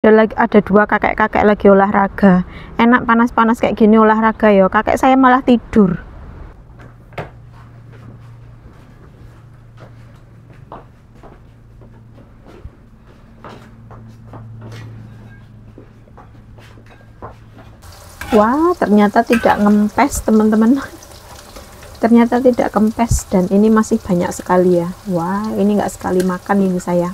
Ada dua kakek-kakek lagi olahraga. Enak panas-panas kayak gini olahraga ya. Kakek saya malah tidur. Wah, ternyata tidak ngempes teman-teman. Ternyata tidak kempes dan ini masih banyak sekali ya. Wah, ini nggak sekali makan ini saya.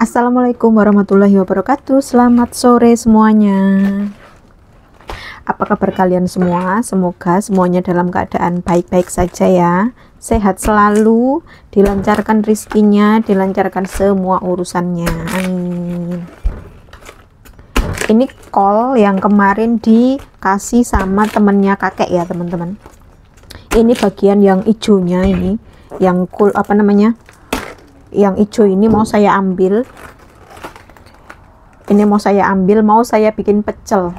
Assalamualaikum warahmatullahi wabarakatuh. Selamat sore semuanya. Apa kabar kalian semua? Semoga semuanya dalam keadaan baik-baik saja ya. Sehat selalu, dilancarkan rizkinya, dilancarkan semua urusannya. Amin. Ini kol yang kemarin dikasih sama temennya kakek ya teman-teman. Ini bagian yang hijaunya ini, yang apa namanya? Yang hijau ini mau saya ambil. Ini mau saya ambil, mau saya bikin pecel.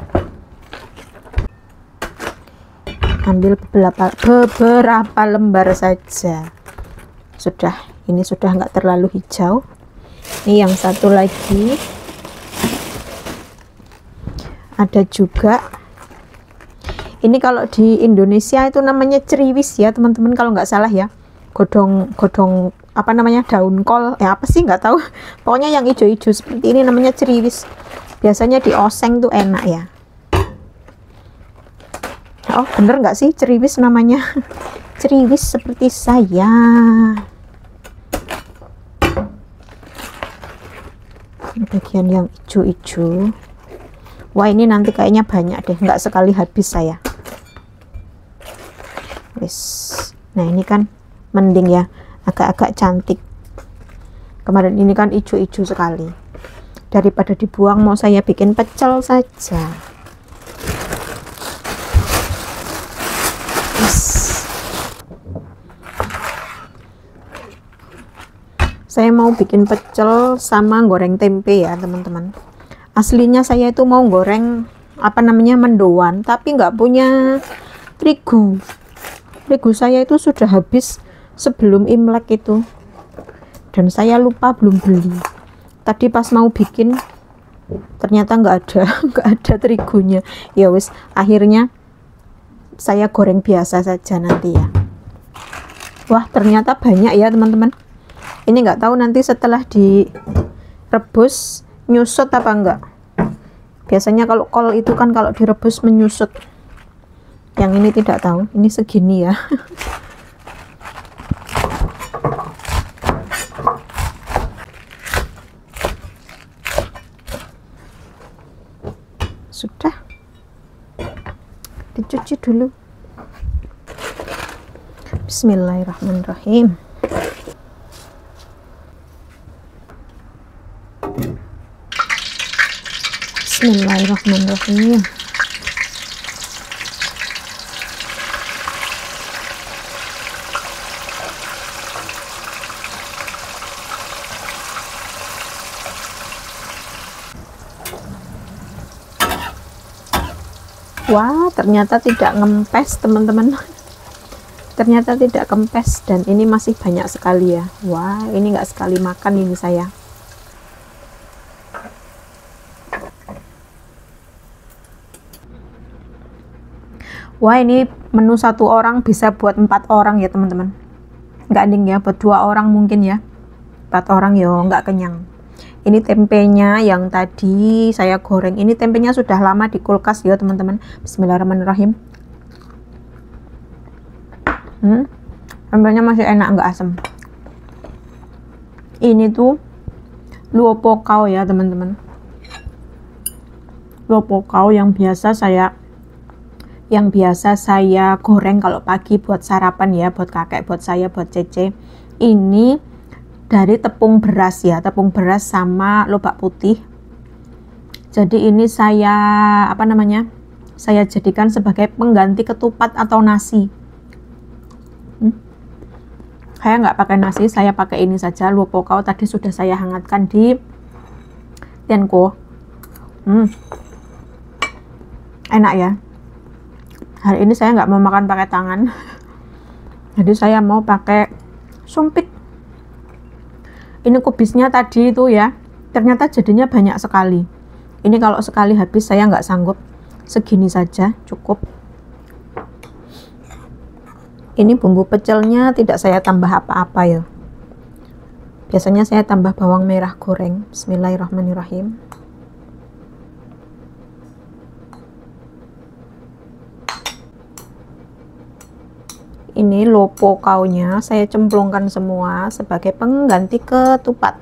Ambil beberapa lembar saja. Sudah, ini sudah nggak terlalu hijau. Ini yang satu lagi. Ada juga. Ini kalau di Indonesia itu namanya ceriwis ya teman-teman, kalau nggak salah ya. Godong apa namanya, daun kol ya, apa sih nggak tahu, pokoknya yang hijau-hijau seperti ini namanya ceriwis. Biasanya dioseng tuh enak ya. Oh bener nggak sih ceriwis namanya? Ceriwis seperti saya. Ini bagian yang hijau-hijau. Wah ini nanti kayaknya banyak deh, nggak sekali habis saya. Nah ini kan mending ya, agak-agak cantik. Kemarin ini kan hijau-hijau sekali. Daripada dibuang, mau saya bikin pecel saja. Saya mau bikin pecel sama goreng tempe ya teman-teman. Aslinya saya itu mau goreng apa namanya, mendoan, tapi nggak punya terigu. Terigu saya itu sudah habis sebelum Imlek itu, dan saya lupa belum beli. Tadi pas mau bikin ternyata nggak ada nggak ada terigunya. Ya wis, akhirnya saya goreng biasa saja nanti ya. Wah ternyata banyak ya teman-teman. Ini nggak tahu nanti setelah direbus nyusut apa enggak. Biasanya kalau kol itu kan kalau direbus menyusut. Yang ini tidak tahu, ini segini ya. Sudah dicuci dulu. Bismillahirrahmanirrahim. Bismillahirrahmanirrahim. Wah, ternyata tidak ngempes teman-teman. Ternyata tidak kempes, dan ini masih banyak sekali ya. Wah, ini nggak sekali makan ini saya. Wah, ini menu satu orang bisa buat 4 orang ya teman-teman. Nggak ding ya, buat 2 orang mungkin ya. 4 orang ya nggak kenyang. Ini tempenya yang tadi saya goreng. Ini tempenya sudah lama di kulkas ya teman-teman. Bismillahirrahmanirrahim. Tempenya masih enak, nggak asam. Ini tuh luo pokao ya teman-teman. Luo pokao yang biasa saya goreng kalau pagi buat sarapan ya, buat kakek, buat saya, buat Cece. Ini dari tepung beras ya, tepung beras sama lobak putih. Jadi ini saya saya jadikan sebagai pengganti ketupat atau nasi. Saya nggak pakai nasi, saya pakai ini saja. Luo pokao tadi sudah saya hangatkan di Tianko. Enak ya. Hari ini saya nggak mau makan pakai tangan. Jadi saya mau pakai sumpit. Ini kubisnya tadi itu ya, ternyata jadinya banyak sekali. Ini kalau sekali habis saya nggak sanggup. Segini saja cukup. Ini bumbu pecelnya tidak saya tambah apa-apa ya. Biasanya saya tambah bawang merah goreng. Bismillahirrahmanirrahim. Ini luo pokaonya saya cemplungkan semua sebagai pengganti ketupat.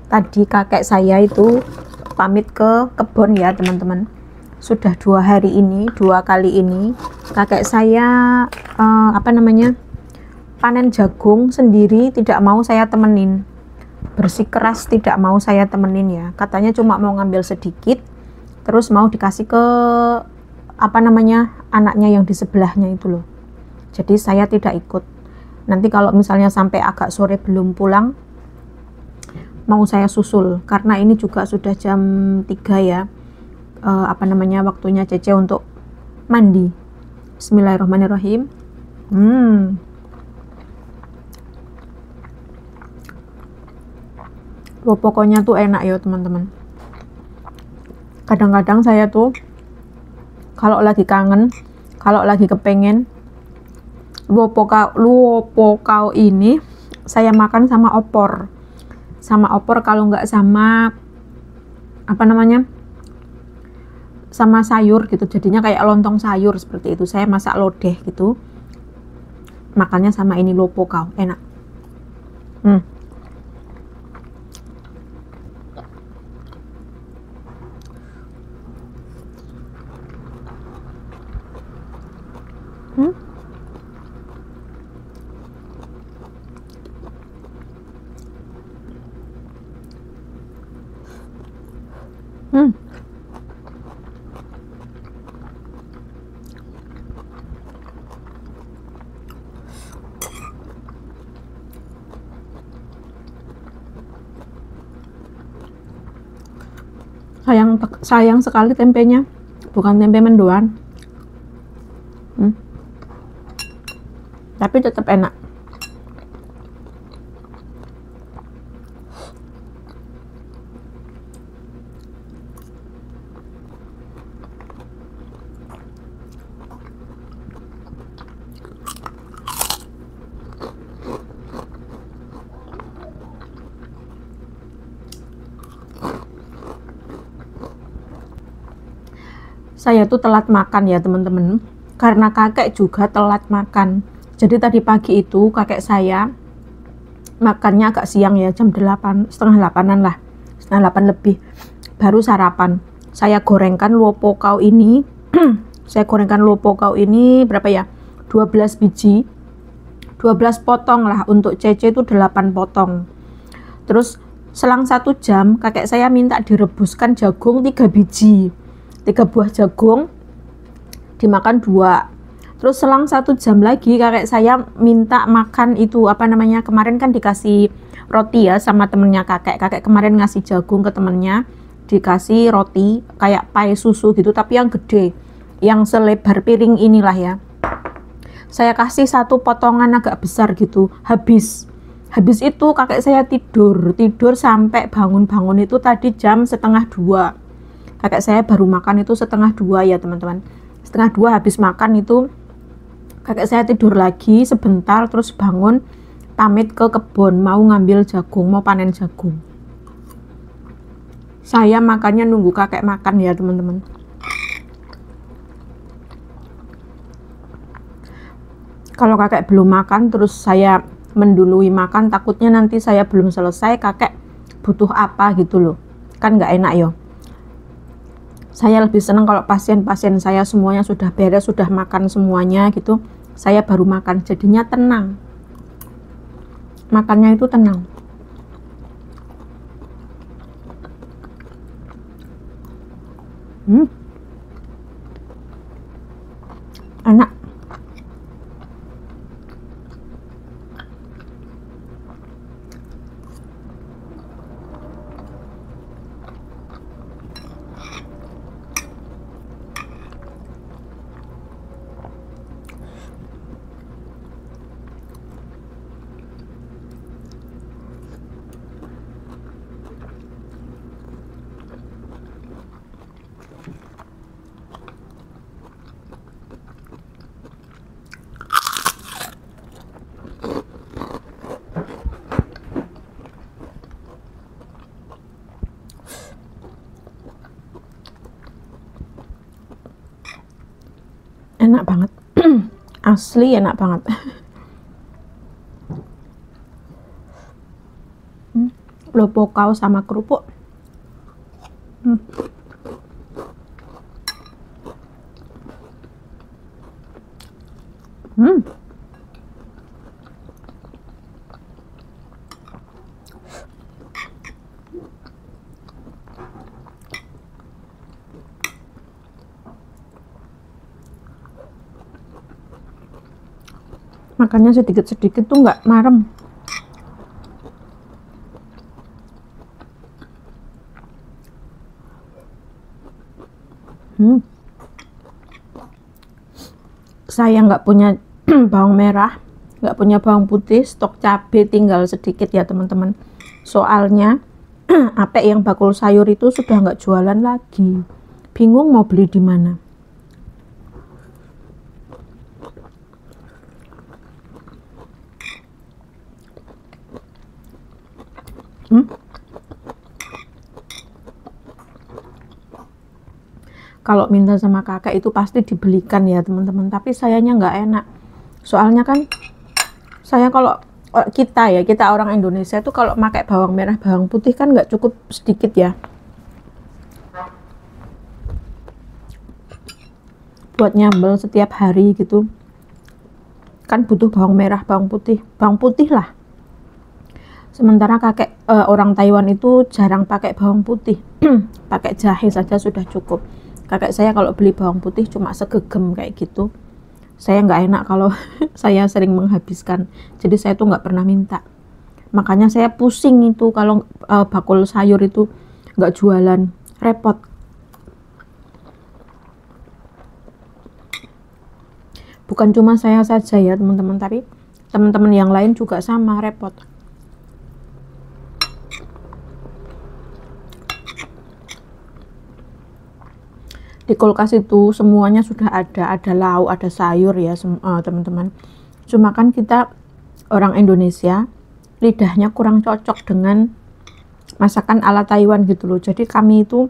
Tadi kakek saya itu pamit ke kebun ya teman-teman. Sudah 2 hari ini, 2 kali ini kakek saya panen jagung sendiri, tidak mau saya temenin. Bersikeras tidak mau saya temenin ya. Katanya cuma mau ngambil sedikit, terus mau dikasih ke anaknya yang di sebelahnya itu loh. Jadi saya tidak ikut. Nanti kalau misalnya sampai agak sore belum pulang, mau saya susul, karena ini juga sudah jam 3 ya. Waktunya Cece untuk mandi. Bismillahirrahmanirrahim. Luo pokoknya tuh enak ya teman-teman. Kadang-kadang saya tuh kalau lagi kangen, kalau lagi kepengen luo pokao ini saya makan sama opor. Kalau nggak sama sama sayur gitu, jadinya kayak lontong sayur seperti itu. Saya masak lodeh gitu, makannya sama ini luo pokao, enak. Sayang sekali tempenya bukan tempe mendoan, tapi tetap enak. Saya tuh telat makan ya teman-teman, karena kakek juga telat makan. Jadi tadi pagi itu kakek saya makannya agak siang ya, jam 8, setengah 8-an lah, setengah 8 lebih. baru sarapan. Saya gorengkan luopokau ini. Saya gorengkan luopokau ini berapa ya? 12 biji. 12 potong lah, untuk Cece itu 8 potong. Terus selang 1 jam kakek saya minta direbuskan jagung 3 biji. 3 buah jagung dimakan 2. Terus selang 1 jam lagi kakek saya minta makan itu apa namanya, kemarin kan dikasih roti ya sama temennya kakek kemarin ngasih jagung ke temennya, dikasih roti kayak pie susu gitu tapi yang gede, yang selebar piring inilah ya. Saya kasih 1 potongan agak besar gitu, habis itu kakek saya tidur sampai bangun itu tadi jam 1:30. Kakek saya baru makan itu 1:30 ya teman-teman. 1:30 habis makan itu kakek saya tidur lagi sebentar, terus bangun pamit ke kebun mau ngambil jagung, mau panen jagung. Saya makannya nunggu kakek makan ya teman-teman. Kalau kakek belum makan terus saya mendului makan, takutnya nanti saya belum selesai kakek butuh apa gitu loh, kan nggak enak yo. Saya lebih senang kalau pasien-pasien saya semuanya sudah beres, sudah makan semuanya gitu, saya baru makan, jadinya tenang. Makannya itu tenang. Enak. Enak banget. Asli enak banget. Luopokau sama kerupuk. Makannya sedikit-sedikit tuh nggak marem. Saya nggak punya bawang merah, nggak punya bawang putih, stok cabai tinggal sedikit ya teman-teman. Soalnya Apek yang bakul sayur itu sudah nggak jualan lagi. Bingung mau beli di mana. Kalau minta sama kakek itu pasti dibelikan ya teman-teman, tapi sayanya nggak enak. Soalnya kan saya kalau kita orang Indonesia itu kalau pakai bawang merah bawang putih kan nggak cukup sedikit ya, buat nyambel setiap hari gitu kan butuh bawang merah bawang putih lah. Sementara kakek orang Taiwan itu jarang pakai bawang putih. Pakai jahe saja sudah cukup. Kakek saya kalau beli bawang putih cuma segegem kayak gitu. Saya nggak enak kalau saya sering menghabiskan, jadi saya tuh nggak pernah minta. Makanya saya pusing itu kalau bakul sayur itu nggak jualan, repot. Bukan cuma saya saja ya teman-teman, tapi teman-teman yang lain juga sama, repot. Di kulkas itu semuanya sudah ada lauk, ada sayur ya teman-teman. Cuma kan kita orang Indonesia lidahnya kurang cocok dengan masakan ala Taiwan gitu loh. Jadi kami itu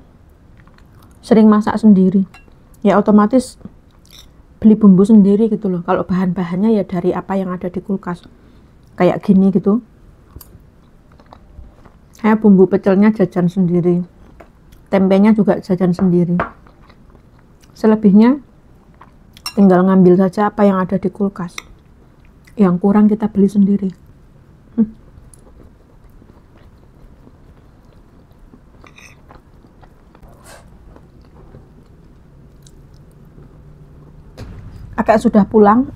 sering masak sendiri. Ya otomatis beli bumbu sendiri gitu loh. Kalau bahan-bahannya ya dari apa yang ada di kulkas. Kayak gini gitu. Kayak bumbu pecelnya jajan sendiri. tempenya juga jajan sendiri. Selebihnya tinggal ngambil saja apa yang ada di kulkas. Yang kurang kita beli sendiri. Kakek sudah pulang.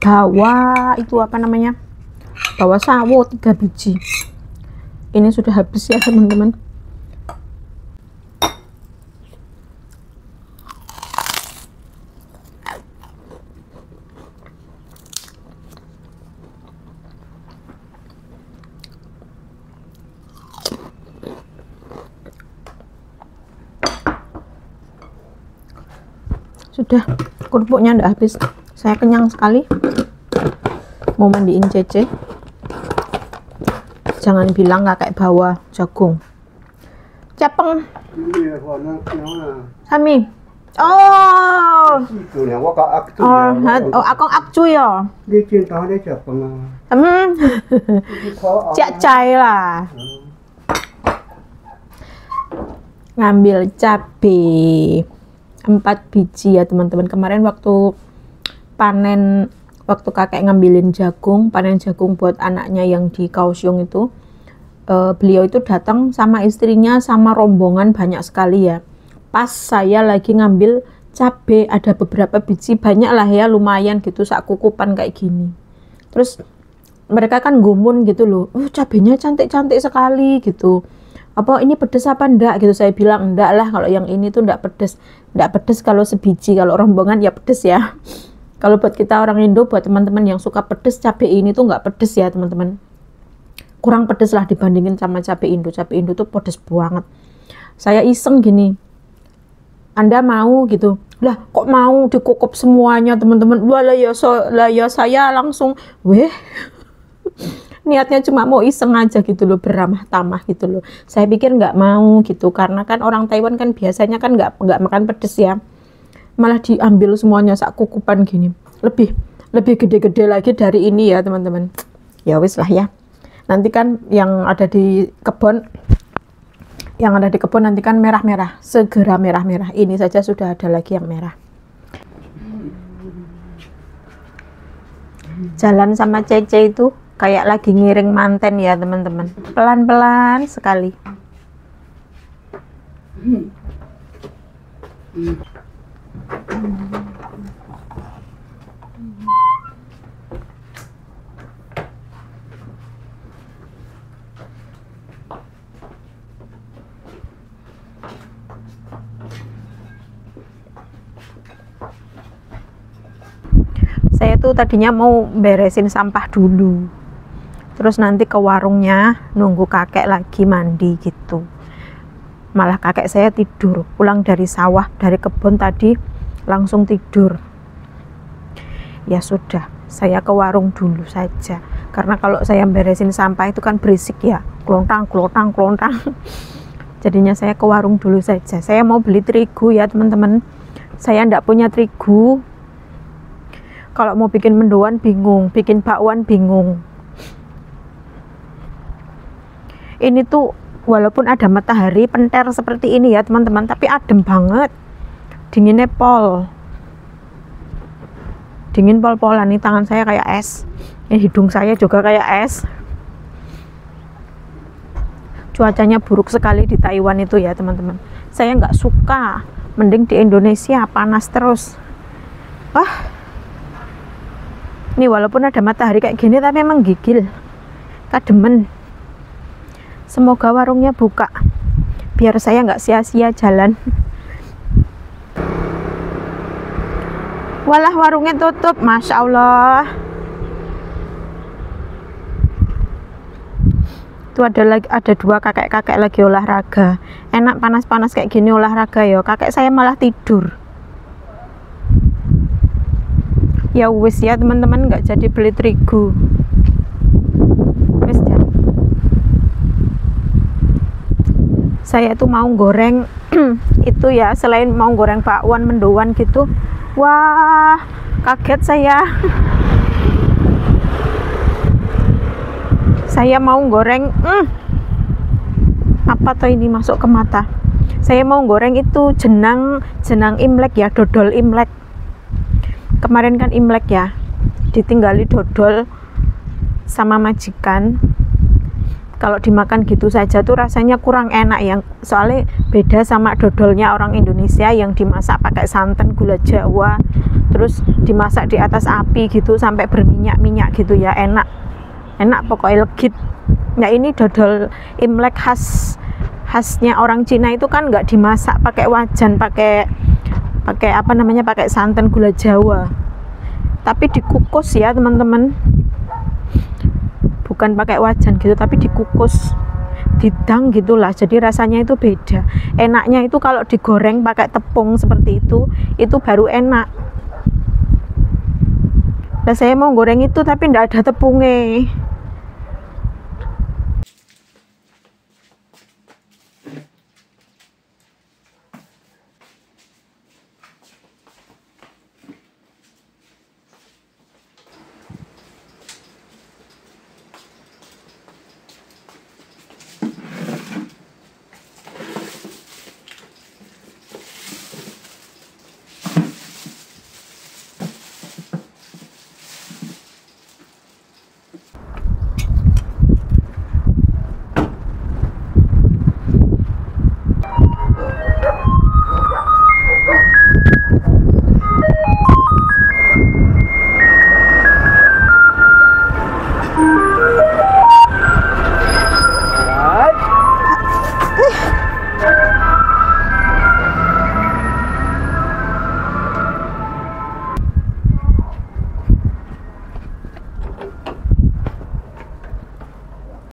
Bawa itu apa namanya? Bawa sawo 3 biji. Ini sudah habis ya teman-teman. Sudah, kerupuknya ndak habis. Saya kenyang sekali. Mau mandiin Cece. Jangan bilang kakek bawa jagung. Capeng. Sami. Oh. Oh, akong akcu ya. Cai lah. Ngambil cabai 4 biji ya teman-teman. Kemarin waktu panen, waktu kakek ngambilin jagung, panen jagung buat anaknya yang di Kaohsiung itu, beliau itu datang sama istrinya sama rombongan banyak sekali ya. Pas saya lagi ngambil cabai, ada beberapa biji, banyak lah ya, lumayan gitu, sak kukupan kayak gini. Terus mereka kan gumun gitu loh, cabainya cantik-cantik sekali gitu. Apa ini pedes apa enggak gitu. Saya bilang enggak lah, kalau yang ini tuh enggak pedes kalau sebiji, kalau rombongan ya pedes ya. Kalau buat kita orang Indo, buat teman-teman yang suka pedes, cabai ini tuh enggak pedes ya teman-teman, kurang pedes lah dibandingin sama cabai Indo. Cabai Indo tuh pedes banget. Saya iseng gini, Anda mau gitu, lah kok mau dikokop semuanya teman-teman. Lah ya saya langsung niatnya cuma mau iseng aja gitu loh, beramah tamah gitu loh. Saya pikir nggak mau gitu, karena kan orang Taiwan kan biasanya kan nggak makan pedes ya. Malah diambil semuanya sak kukupan gini. Lebih gede-gede lagi dari ini ya teman-teman. Ya wis lah ya. Nanti kan yang ada di kebun, nanti kan merah-merah, segera merah-merah. Ini saja sudah ada lagi yang merah. Jalan sama Cece itu kayak lagi ngiring manten ya teman-teman, pelan-pelan sekali. Saya tuh tadinya mau beresin sampah dulu, terus nanti ke warungnya nunggu kakek lagi mandi gitu. Malah kakek saya tidur, pulang dari sawah, dari kebun tadi langsung tidur. Ya sudah, saya ke warung dulu saja, karena kalau saya beresin sampah itu kan berisik ya, klontang. Jadinya saya ke warung dulu saja. Saya mau beli terigu ya teman-teman. Saya enggak punya terigu. Kalau mau bikin mendoan bingung, bikin bakwan bingung. Ini tuh walaupun ada matahari penter seperti ini ya teman-teman, tapi adem banget, dinginnya dingin pol-polan. Nih tangan saya kayak es, ini hidung saya juga kayak es. Cuacanya buruk sekali di Taiwan itu ya teman-teman. Saya nggak suka, mending di Indonesia panas terus. Ini walaupun ada matahari kayak gini tapi emang gigil, kademen. Semoga warungnya buka biar saya nggak sia-sia jalan. Walah, warungnya tutup, masya Allah. Itu ada 2 kakek-kakek lagi olahraga. Enak panas-panas kayak gini olahraga ya. Kakek saya malah tidur. Ya wis ya teman-teman, nggak jadi beli terigu. Wis ya. Saya tuh mau goreng itu ya, selain mau goreng bakwan, mendoan gitu. Wah, kaget saya. Saya mau goreng apa apa toh ini masuk ke mata. Saya mau goreng itu jenang Imlek ya, dodol Imlek. Kemarin kan Imlek ya, ditinggali dodol sama majikan. Kalau dimakan gitu saja tuh rasanya kurang enak ya, soalnya beda sama dodolnya orang Indonesia yang dimasak pakai santan, gula Jawa, terus dimasak di atas api gitu sampai berminyak-minyak gitu ya, enak pokoknya legit. Nah ini dodol Imlek khasnya orang Cina itu kan nggak dimasak pakai wajan, pakai apa namanya, pakai santan, gula Jawa, tapi dikukus ya teman-teman, bukan pakai wajan gitu tapi dikukus, didang gitulah, jadi rasanya itu beda. Enaknya itu kalau digoreng pakai tepung seperti itu baru enak. Nah saya mau goreng itu tapi ndak ada tepungnya,